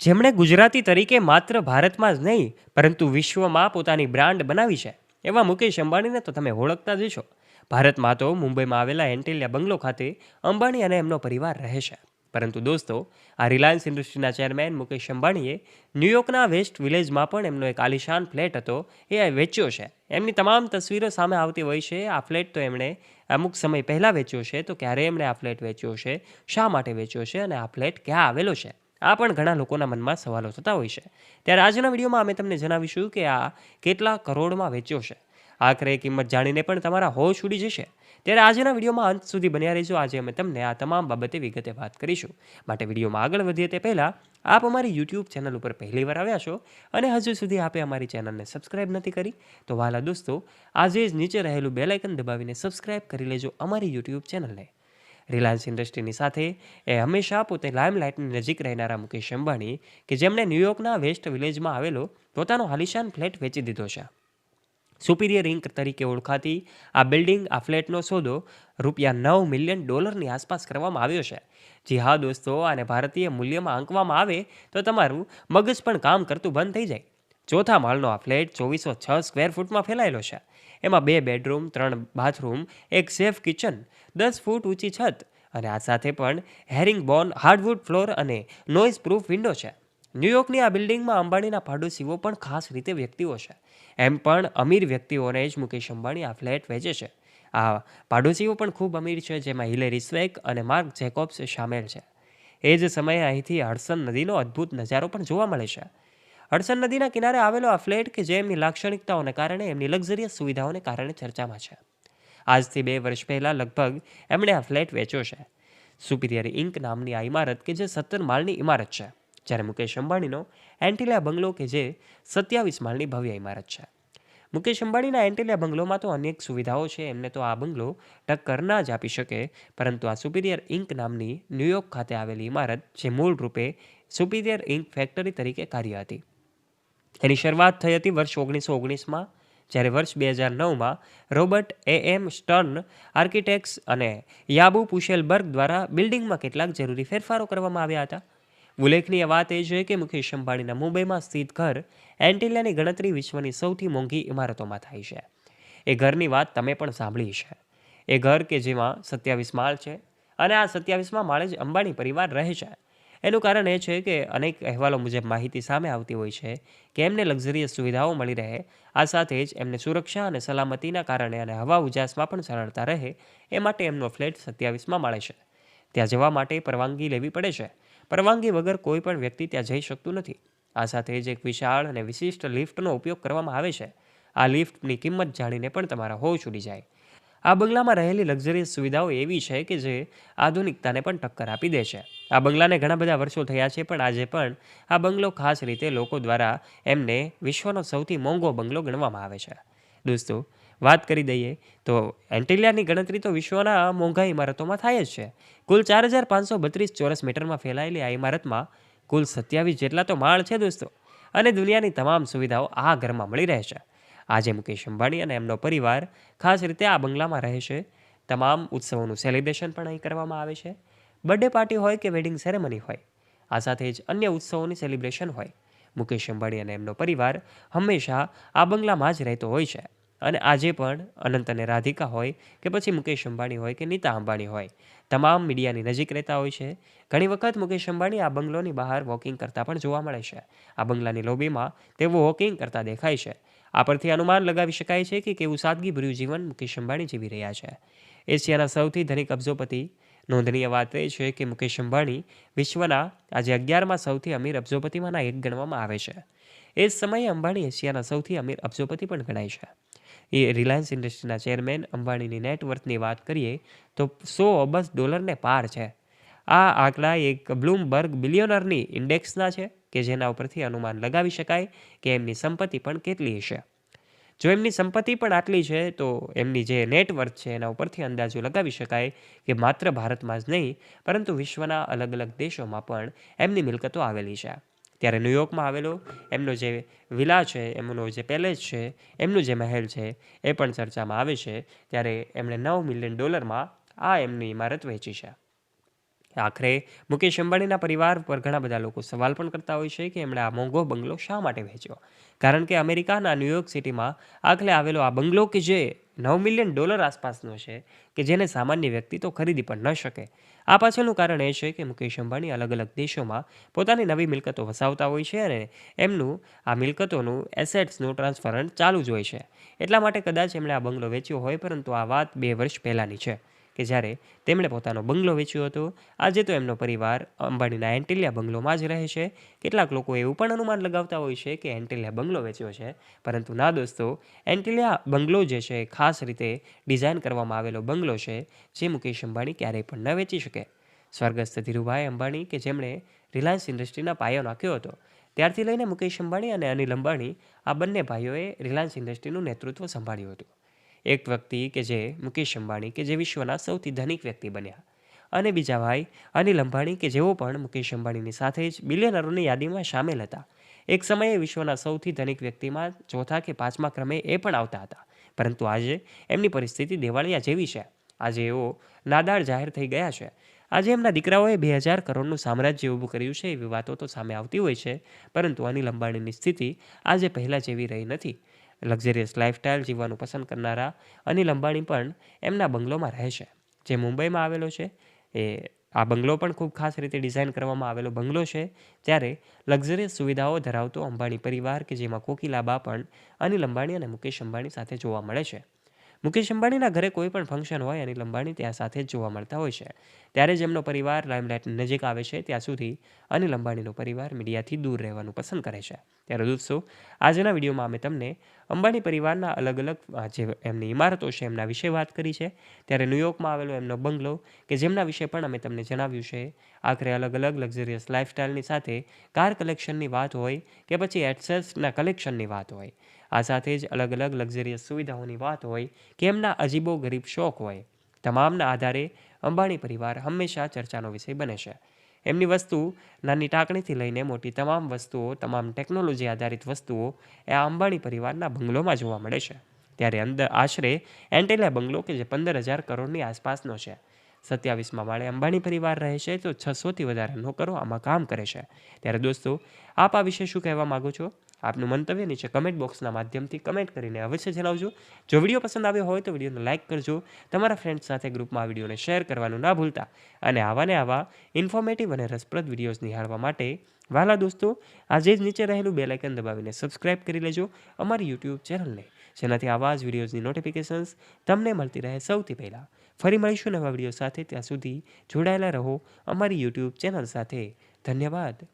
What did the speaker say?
જેમણે ગુજરાતી તરીકે માત્ર ભારતમાં જ નહીં પરંતુ વિશ્વમાં પોતાની બ્રાન્ડ બનાવી છે એવા મુકેશ અંબાણીને તો તમે ઓળખતા જ છો. ભારતમાં તો મુંબઈમાં આવેલા એન્ટિલિયા બંગલો ખાતે અંબાણી અને એમનો પરિવાર રહે છે. પરંતુ દોસ્તો, આ રિલાયન્સ ઇન્ડસ્ટ્રીના ચેરમેન મુકેશ અંબાણીએ ન્યૂયોર્કના વેસ્ટ વિલેજમાં પણ એમનો એક આલિશાન ફ્લેટ હતો એ વેચ્યો છે. એમની તમામ તસવીરો સામે આવતી હોય છે. આ ફ્લેટ તો એમણે અમુક સમય પહેલાં વેચ્યો છે. તો ક્યારે એમણે આ ફ્લેટ વેચ્યો છે, શા માટે વેચ્યો છે અને આ ફ્લેટ ક્યાં આવેલો છે, આ પણ ઘણા લોકોના મનમાં સવાલો થતા હોય છે. ત્યારે આજના વિડીયોમાં અમે તમને જણાવીશું કે આ કેટલા કરોડમાં વેચ્યો છે. આખરે કિંમત જાણીને પણ તમારા હોશ ઉડી જશે. ત્યારે આજના વિડીયોમાં અંત સુધી બન્યા રહેજો. આજે અમે તમને આ તમામ બાબતે વિગતે વાત કરીશું. માટે વિડીયોમાં આગળ વધીએ તે પહેલાં આપ અમારી યુટ્યુબ ચેનલ ઉપર પહેલીવાર આવ્યા છો અને હજુ સુધી આપે અમારી ચેનલને સબસ્ક્રાઇબ નથી કરી તો વાલા દોસ્તો, આજે જ નીચે રહેલું બેલ આઇકન દબાવીને સબસ્ક્રાઇબ કરી લેજો અમારી યુટ્યુબ ચેનલને. રિલાયન્સ ઇન્ડસ્ટ્રીની સાથે એ હંમેશા પોતે લાઇમલાઇટની નજીક રહેનારા મુકેશ અંબાણી કે જેમણે ન્યૂયોર્કના વેસ્ટ વિલેજમાં આવેલો પોતાનો આલિશાન ફ્લેટ વેચી દીધો છે. સુપિરિયર ઇન્ક તરીકે ઓળખાતી આ બિલ્ડિંગ, આ ફ્લેટનો સોદો ₹9 મિલિયન આસપાસ કરવામાં આવ્યો છે. જી હા દોસ્તો, આને ભારતીય મૂલ્યમાં આંકવામાં આવે તો તમારું મગજ પણ કામ કરતું બંધ થઈ જાય. ચોથા માળનો આ ફ્લેટ 2406 સ્ક્વેર ફૂટમાં ફેલાયેલો છે. એમાં 2 બેડરૂમ, 3 બાથરૂમ, એક સેફ કિચન, 10 ફૂટ ઊંચી છત અને આ સાથે પણ હેરિંગબોન હાર્ડવુડ ફ્લોર અને નોઇઝ પ્રૂફ વિન્ડો છે. ન્યૂયોર્કની આ બિલ્ડિંગમાં અંબાણીના પાડોશીઓ પણ ખાસ રીતે વ્યક્તિઓ છે. એમ પણ અમીર વ્યક્તિઓને જ મુકેશ અંબાણી આ ફ્લેટ વેચે છે. આ પાડોશીઓ પણ ખૂબ અમીર છે, જેમાં હિલેરી સ્વેક અને માર્ક જેકોબ્સ સામેલ છે. એ જ સમયે અહીંથી હડસન નદીનો અદ્ભુત નજારો પણ જોવા મળે છે. હડસન નદીના કિનારે આવેલો આ ફ્લેટ કે જે એમની લાક્ષણિકતાઓને કારણે, એમની લક્ઝરિયસ સુવિધાઓને કારણે ચર્ચામાં છે. આજથી 2 વર્ષ પહેલાં લગભગ એમણે આ ફ્લેટ વેચ્યો છે. સુપિરિયર ઇન્ક નામની આ ઇમારત કે જે 17 માળની ઇમારત છે, જ્યારે મુકેશ અંબાણીનો એન્ટિલિયા બંગલો કે જે 27 માળની ભવ્ય ઇમારત છે. મુકેશ અંબાણીના એન્ટિલિયા બંગલોમાં તો અનેક સુવિધાઓ છે, એમને તો આ બંગલો ટક્કર ના જ આપી શકે. પરંતુ આ સુપિરિયર ઇન્ક નામની ન્યૂયોર્ક ખાતે આવેલી ઇમારત, જે મૂળ રૂપે સુપિરિયર ઇન્ક ફેક્ટરી તરીકે કાર્ય હતી, એની શરૂઆત થઈ હતી વર્ષ 1919માં, જ્યારે વર્ષ 2009માં રોબર્ટ એમ સ્ટર્ન આર્કિટેક્ટ્સ અને યાબુ પુશેલબર્ગ દ્વારા બિલ્ડિંગમાં કેટલાક જરૂરી ફેરફારો કરવામાં આવ્યા હતા. ઉલ્લેખનીય વાત એ છે કે મુકેશ અંબાણીના મુંબઈમાં સ્થિત ઘર એન્ટિલિયાની ગણતરી વિશ્વની સૌથી મોંઘી ઇમારતોમાં થાય છે. એ ઘરની વાત તમે પણ સાંભળી છે. એ ઘર કે જેમાં 27 માળ છે અને આ 27મા માળે જ અંબાણી પરિવાર રહે છે. એનું કારણ એ છે કે અનેક અહેવાલો મુજબ માહિતી સામે આવતી હોય છે કે એમને લક્ઝરિયસ સુવિધાઓ મળી રહે, આ સાથે જ એમને સુરક્ષા અને સલામતીના કારણે અને હવા ઉજાસમાં પણ સરળતા રહે એ માટે એમનો ફ્લેટ 27મા માળે છે. ત્યાં જવા માટે પરવાનગી લેવી પડે છે. પરવાનગી વગર કોઈ પણ વ્યક્તિ ત્યાં જઈ શકતું નથી. આ સાથે જ એક વિશાળ અને વિશિષ્ટ લિફ્ટનો ઉપયોગ કરવામાં આવે છે. આ લિફ્ટની કિંમત જાણીને પણ તમારા હોશ ઉડી જાય. આ બંગલામાં રહેલી લક્ઝરિયસ સુવિધાઓ એવી છે કે જે આધુનિકતાને પણ ટક્કર આપી દે છે. આ બંગલાને ઘણા બધા વર્ષો થયા છે, પણ આજે પણ આ બંગલો ખાસ રીતે લોકો દ્વારા એમને વિશ્વનો સૌથી મોંઘો બંગલો ગણવામાં આવે છે. દોસ્તો, વાત કરી દઈએ તો એન્ટિલિયાની ગણતરી તો વિશ્વના મોંઘા ઇમારતોમાં થાય જ છે. કુલ 4532 ચોરસ મીટરમાં ફેલાયેલી આ ઇમારતમાં કુલ 27 જેટલા તો માળ છે દોસ્તો, અને દુનિયાની તમામ સુવિધાઓ આ ઘરમાં મળી રહે છે. આજે મુકેશ અંબાણી અને એમનો પરિવાર ખાસ રીતે આ બંગલામાં રહે છે. તમામ ઉત્સવોનું સેલિબ્રેશન પણ અહીં કરવામાં આવે છે. બર્થડે પાર્ટી હોય કે વેડિંગ સેરેમની હોય, આ સાથે જ અન્ય ઉત્સવોની સેલિબ્રેશન હોય, મુકેશ અંબાણી અને એમનો પરિવાર હંમેશા આ બંગલામાં જ રહેતો હોય છે. અને આજે પણ અનંત અને રાધિકા હોય કે પછી મુકેશ અંબાણી હોય કે નીતા અંબાણી હોય, તમામ મીડિયાની નજીક રહેતા હોય છે. ઘણી વખત મુકેશ અંબાણી આ બંગલોની બહાર વોકિંગ કરતા પણ જોવા મળે છે. આ બંગલાની લોબીમાં તેઓ વોકિંગ કરતા દેખાય છે. આ પરથી અનુમાન લગાવી શકાય છે કે કેવું સાદગીભર્યું જીવન મુકેશ અંબાણી જીવી રહ્યા છે. એશિયાના સૌથી ધનિક અબજોપતિ. નોંધનીય વાત એ છે કે મુકેશ અંબાણી વિશ્વના આજે 11મા સૌથી અમીર અબજોપતિમાંના એક ગણવામાં આવે છે. એ જ સમયે અંબાણી એશિયાના સૌથી અમીર અબજોપતિ પણ ગણાય છે. એ રિલાયન્સ ઇન્ડસ્ટ્રીના ચેરમેન અંબાણીની નેટવર્થની વાત કરીએ તો $100 અબજ પાર છે. આ આંકડા એક બ્લૂમબર્ગ બિલિયોનરની ઇન્ડેક્સના છે કે જેના ઉપરથી અનુમાન લગાવી શકાય કે એમની સંપત્તિ પણ કેટલી હશે. જો એમની સંપત્તિ પણ આટલી છે તો એમની જે નેટવર્થ છે એના ઉપરથી અંદાજો લગાવી શકાય કે માત્ર ભારતમાં જ નહીં પરંતુ વિશ્વના અલગ અલગ દેશોમાં પણ એમની મિલકતો આવેલી છે. ત્યારે ન્યૂયોર્કમાં આવેલો એમનો જે વિલા છે, એમનો જે પેલેસ છે, એમનું જે મહેલ છે, એ પણ ચર્ચામાં આવે છે. ત્યારે એમણે $9 મિલિયન આ એમની ઇમારત વેચી છે. આખરે મુકેશ અંબાણીના પરિવાર પર ઘણા બધા લોકો સવાલ પણ કરતા હોય છે કે એમણે આ મોંઘો બંગલો શા માટે વેચ્યો. કારણ કે અમેરિકાના ન્યૂયોર્ક સિટીમાં આખલે આવેલો આ બંગલો કે જે $9 મિલિયન આસપાસનો છે, કે જેને સામાન્ય વ્યક્તિ તો ખરીદી પણ ન શકે. આ પાછળનું કારણ એ છે કે મુકેશ અંબાણી અલગ અલગ દેશોમાં પોતાની નવી મિલકતો વસાવતા હોય છે અને એમનું આ મિલકતોનું એસેટ્સનું ટ્રાન્સફરન્સ ચાલુ જ હોય છે. એટલા માટે કદાચ એમણે આ બંગલો વેચ્યો હોય, પરંતુ આ વાત 2 વર્ષ પહેલાંની છે કે જ્યારે તેમણે પોતાનો બંગલો વેચ્યો હતો. આજે તો એમનો પરિવાર અંબાણીના એન્ટિલિયા બંગલોમાં જ રહે છે. કેટલાક લોકો એવું પણ અનુમાન લગાવતા હોય છે કે એન્ટિલિયા બંગલો વેચ્યો છે, પરંતુ ના દોસ્તો, એન્ટિલિયા બંગલો જે છે એ ખાસ રીતે ડિઝાઇન કરવામાં આવેલો બંગલો છે, જે મુકેશ અંબાણી ક્યારેય પણ ન વેચી શકે. સ્વર્ગસ્થ ધીરુભાઈ અંબાણી કે જેમણે રિલાયન્સ ઇન્ડસ્ટ્રીના પાયો નાખ્યો હતો, ત્યારથી લઈને મુકેશ અંબાણી અને અનિલ અંબાણી આ બંને ભાઈઓએ રિલાયન્સ ઇન્ડસ્ટ્રીનું નેતૃત્વ સંભાળ્યું હતું. એક વ્યક્તિ કે જે મુકેશ અંબાણી કે જે વિશ્વના સૌથી ધનિક વ્યક્તિ બન્યા, અને બીજા ભાઈ અનિલ અંબાણી કે જેઓ પણ મુકેશ અંબાણીની સાથે જ બિલિયનરોની યાદીમાં સામેલ હતા. એક સમયે વિશ્વના સૌથી ધનિક વ્યક્તિમાં ચોથા કે પાંચમા ક્રમે એ પણ આવતા હતા, પરંતુ આજે એમની પરિસ્થિતિ દેવાળિયા જેવી છે. આજે એઓ નાદાળ જાહેર થઈ ગયા છે. આજે એમના દીકરાઓએ 2000 કરોડનું સામ્રાજ્ય ઊભું કર્યું છે એવી વાતો તો સામે આવતી હોય છે, પરંતુ અનિલ અંબાણીની સ્થિતિ આજે પહેલાં જેવી રહી નથી. લક્ઝરિયસ લાઇફસ્ટાઇલ જીવવાનું પસંદ કરનારા અનિલ અંબાણી પણ એમના બંગલોમાં રહે છે, જે મુંબઈમાં આવેલો છે. આ બંગલો પણ ખૂબ ખાસ રીતે ડિઝાઇન કરવામાં આવેલો બંગલો છે. ત્યારે લક્ઝરિયસ સુવિધાઓ ધરાવતો અંબાણી પરિવાર કે જેમાં કોકિલાબા પણ અનિલ અંબાણી અને મુકેશ અંબાણી સાથે જોવા મળે છે. મુકેશ અંબાણીના ઘરે કોઈ પણ ફંક્શન હોય, અનિલ અંબાણી ત્યાં સાથે જ જોવા મળતા હોય છે. ત્યારે જ એમનો પરિવાર લાઇમલાઇટની નજીક આવે છે, ત્યાં સુધી અનિલ અંબાણીનો પરિવાર મીડિયાથી દૂર રહેવાનું પસંદ કરે છે. ત્યારે દોસ્તો, આજના વિડીયોમાં અમે તમને અંબાણી પરિવારના અલગ અલગ જે એમની ઇમારતો છે એમના વિશે વાત કરી છે. ત્યારે ન્યૂયોર્કમાં આવેલો એમનો બંગલો કે જેમના વિશે પણ અમે તમને જણાવ્યું છે. આખરે અલગ અલગ લક્ઝરિયસ લાઇફસ્ટાઇલની સાથે કાર કલેક્શનની વાત હોય કે પછી એડસેટ્સના કલેક્શનની વાત હોય, આ સાથે જ અલગ અલગ લક્ઝરિયસ સુવિધાઓની વાત હોય કે એમના અજીબો ગરીબ શોખ હોય, તમામના આધારે અંબાણી પરિવાર હંમેશા ચર્ચાનો વિષય બને છે. એમની વસ્તુ નાની ટાંકણીથી લઈને મોટી તમામ વસ્તુઓ, તમામ ટેકનોલોજી આધારિત વસ્તુઓ એ આ અંબાણી પરિવારના બંગલોમાં જોવા મળે છે. ત્યારે અંદર આશરે એન્ટેલિયા બંગલો કે જે 15,000 કરોડની આસપાસનો છે. 27મા માળે અંબાણી પરિવાર રહે છે, તો 600થી વધારે નોકરો આમાં કામ કરે છે. ત્યારે દોસ્તો, આપ આ વિશે શું કહેવા માગો છો? આપનું મંતવ્ય નીચે કમેન્ટ બોક્સના માધ્યમથી કમેન્ટ કરીને અવશ્ય જણાવજો. જો વિડીયો પસંદ આવ્યો હોય તો વિડીયોને લાઇક કરજો, તમારા ફ્રેન્ડ્સ સાથે ગ્રુપમાં આ વિડીયોને શેર કરવાનું ના ભૂલતા. અને આવા ઇન્ફોર્મેટિવ અને રસપ્રદ વિડીયોઝ નિહાળવા માટે વહાલા દોસ્તો, આજે જ નીચે રહેલું બેલ આઇકન દબાવીને સબસ્ક્રાઇબ કરી લેજો અમારી યુટ્યુબ ચેનલને, જેનાથી આવા જ વિડીયોઝની નોટિફિકેશન્સ તમને મળતી રહે સૌથી પહેલાં. ફરી મળીશું નવા વિડીયો સાથે. ત્યાં સુધી જોડાયેલા રહો અમારી યુટ્યુબ ચેનલ સાથે. ધન્યવાદ.